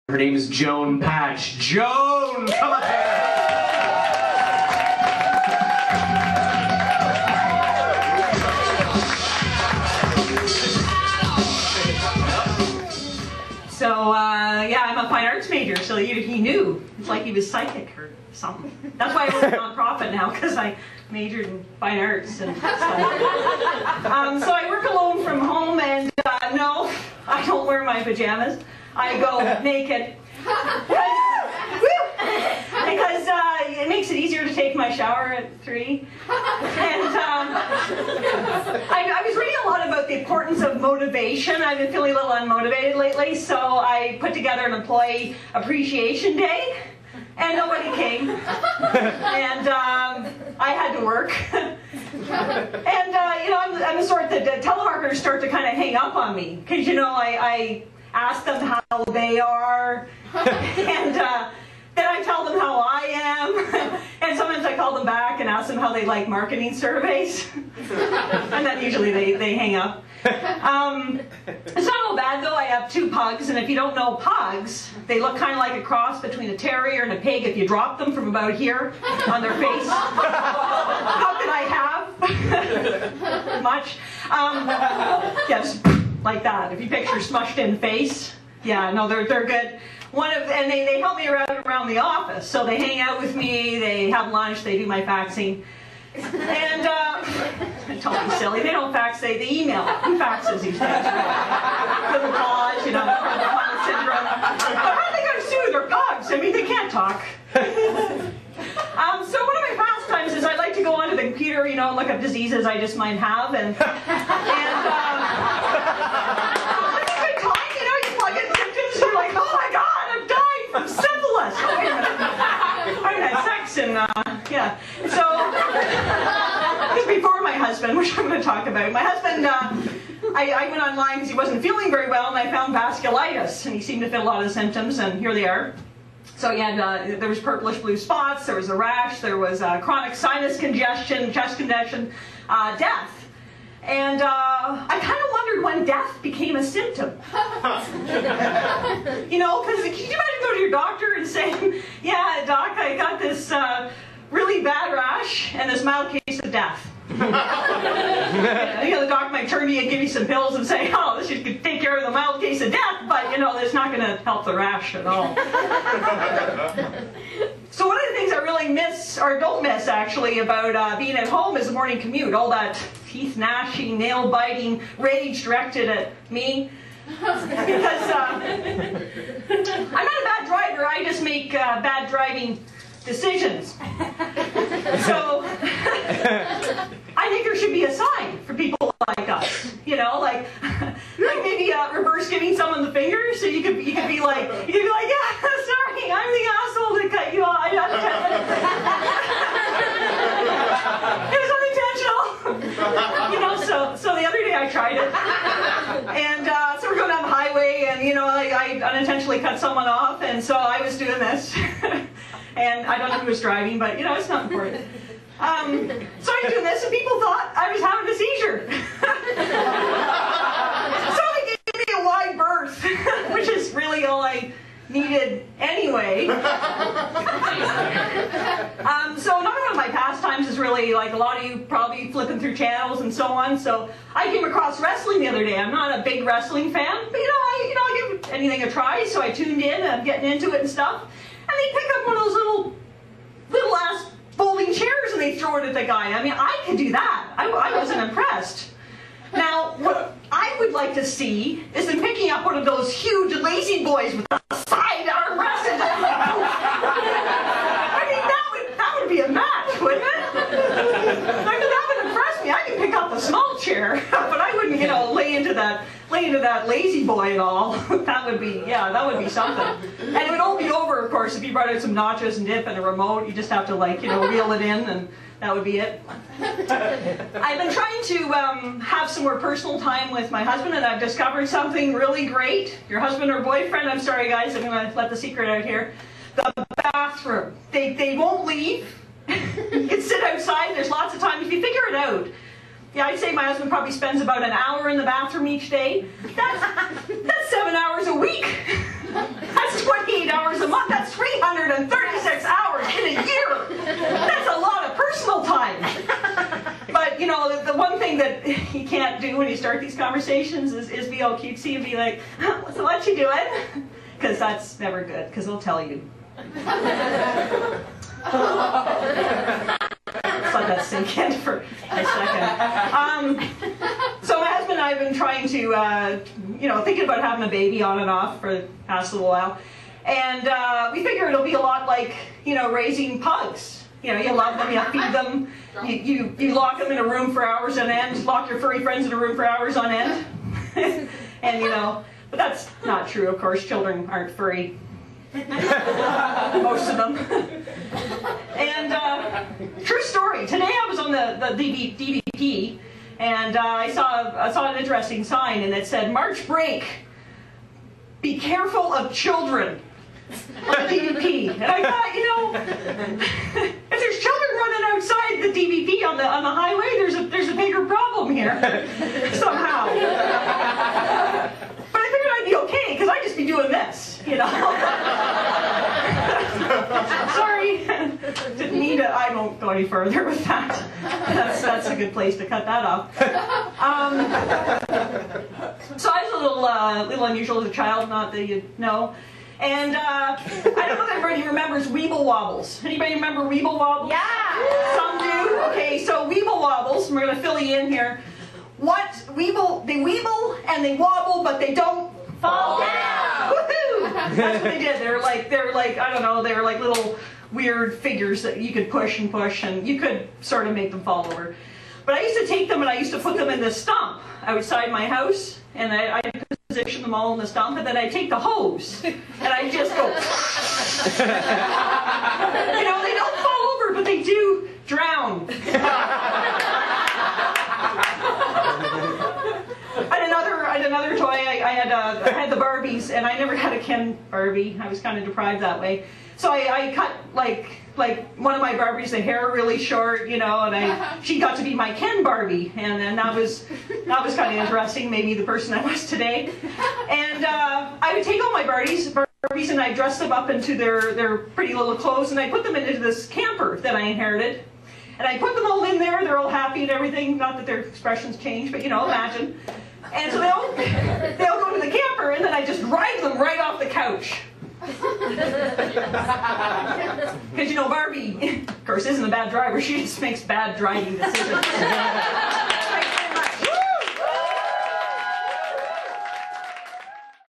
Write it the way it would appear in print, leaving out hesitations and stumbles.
Her name is Joan Patch. Joan, come on here! So, yeah, I'm a fine arts major, so he knew. It's like he was psychic or something. That's why I work a nonprofit now, because I majored in fine arts and stuff. So I work alone from home, and no, I don't wear my pajamas. I go naked. Because it makes it easier to take my shower at 3. And I was reading a lot about the importance of motivation. I've been feeling a little unmotivated lately, so I put together an employee appreciation day, and nobody came. And I had to work. And you know, I'm the sort that telemarketers start to kind of hang up on me, because you know, I ask them how they are, and then I tell them how I am, and sometimes I call them back and ask them how they like marketing surveys, and then usually they hang up. It's not all bad though. I have 2 pugs, and if you don't know pugs, they look kind of like a cross between a terrier and a pig if you drop them from about here on their face. How could I have? Much. Yes, like that. If you picture smushed in face. Yeah, no, they're good. And they help me around the office. So they hang out with me, they have lunch, they do my faxing. And totally silly. They don't fax, they email. Who faxes these days? Little pause, you know, carpal syndrome. But how are they going to sue their pugs? I mean, they can't talk. So one of my pastimes is I like to go onto the computer, you know, and look up diseases I just might have, and from syphilis. Oh, wait a minute. I had sex and yeah. So this is before my husband, which I'm going to talk about. My husband, I went online because he wasn't feeling very well, and I found vasculitis, and he seemed to fit a lot of the symptoms, and here they are. So he had there was purplish blue spots, there was a rash, there was chronic sinus congestion, chest congestion, death. And I kind of wondered when death became a symptom. You know, because can you imagine going to your doctor and saying, yeah, doc, I got this really bad rash and this mild case of death. You know, the doc might turn to you and give you some pills and say, oh, this should take care of the mild case of death, but, you know, it's not going to help the rash at all. So one of the things I really miss, or don't miss actually, about being at home is the morning commute. All that teeth gnashing, nail biting, rage directed at me. Because I'm not a bad driver, I just make bad driving decisions. So I think there should be a sign for people like us, you know, like maybe reverse giving someone the finger, so you could be like, yeah, sorry, I'm the asshole that cut you off. It was unintentional, you know. So the other day I tried it, and so we're going down the highway, and you know, I unintentionally cut someone off, and so I was doing this. And I don't know who was driving, but you know, it's not important. So I was doing this, and people thought I was having a seizure. So they gave me a wide berth, which is really all I needed anyway. So another one of my pastimes is really, like a lot of you probably flipping through channels and so on. So I came across wrestling the other day. I'm not a big wrestling fan, but you know, I give anything a try. So I tuned in, and I'm getting into it and stuff. And they pick up one of those little ass folding chairs and they throw it at the guy. I mean, I could do that. I wasn't impressed. Now, what I would like to see is them picking up one of those huge lazy boys with a side arm rest. I mean, that would be a match, wouldn't it? I mean, that would impress me. I could pick up the small chair, but I wouldn't, you know, lay into that lazy boy at all. That would be something. And it would all be over, of course, if you brought out some nachos and dip and a remote. You just have to, like, you know, reel it in, and that would be it. I've been trying to have some more personal time with my husband, and I've discovered something really great. Your husband or boyfriend, I'm sorry guys, I'm going to let the secret out here. The bathroom. They won't leave. You can sit outside. There's lots of time. If you figure it out, yeah, I'd say my husband probably spends about an hour in the bathroom each day. That's 7 hours a week. That's 20 thing that you can't do when you start these conversations is be all cutesy and be like, so what you doing? Because that's never good, because they'll tell you. Just let that sink in for a second. So my husband and I have been trying to, thinking about having a baby on and off for the past little while. And we figure it'll be a lot like, raising pugs. You love them, you feed them, you lock them in a room for hours on end, lock your furry friends in a room for hours on end. And, but that's not true, of course. Children aren't furry. Most of them. And true story. Today I was on the DVP, and I saw an interesting sign, and it said, "March break. Be careful of children." On the DVP. And I thought, if there's children running outside the DVP on the highway, there's a bigger problem here somehow. But I figured I'd be okay, because I'd just be doing this, Sorry, didn't need it. I won't go any further with that. That's a good place to cut that off. So I was a little unusual as a child, not that you know. And I don't know if everybody remembers Weeble Wobbles. Anybody remember Weeble Wobbles? Yeah! Some do? Okay, so Weeble Wobbles, and we're going to fill you in here. They weeble and they wobble, but they don't fall down! Woohoo! That's what they did. They were like, I don't know, they were like little weird figures that you could push, and you could sort of make them fall over. But I used to take them and I used to put them in the stump outside my house, and I position them all in the stump, and then I take the hose and I just go. They don't fall over, but they do drown. I had another toy. I had the Barbies, and I never had a Ken Barbie. I was kind of deprived that way. So I cut like one of my Barbies, the hair really short, and she got to be my Ken Barbie, and that was kind of interesting, maybe the person I was today. And I would take all my Barbies and I dress them up into their pretty little clothes, and I put them into this camper that I inherited. And I put them all in there, they're all happy and everything, not that their expressions change, but imagine. And so they'll go to the camper, and then I just drive them right off the couch. Because Barbie, of course, isn't a bad driver. She just makes bad driving decisions.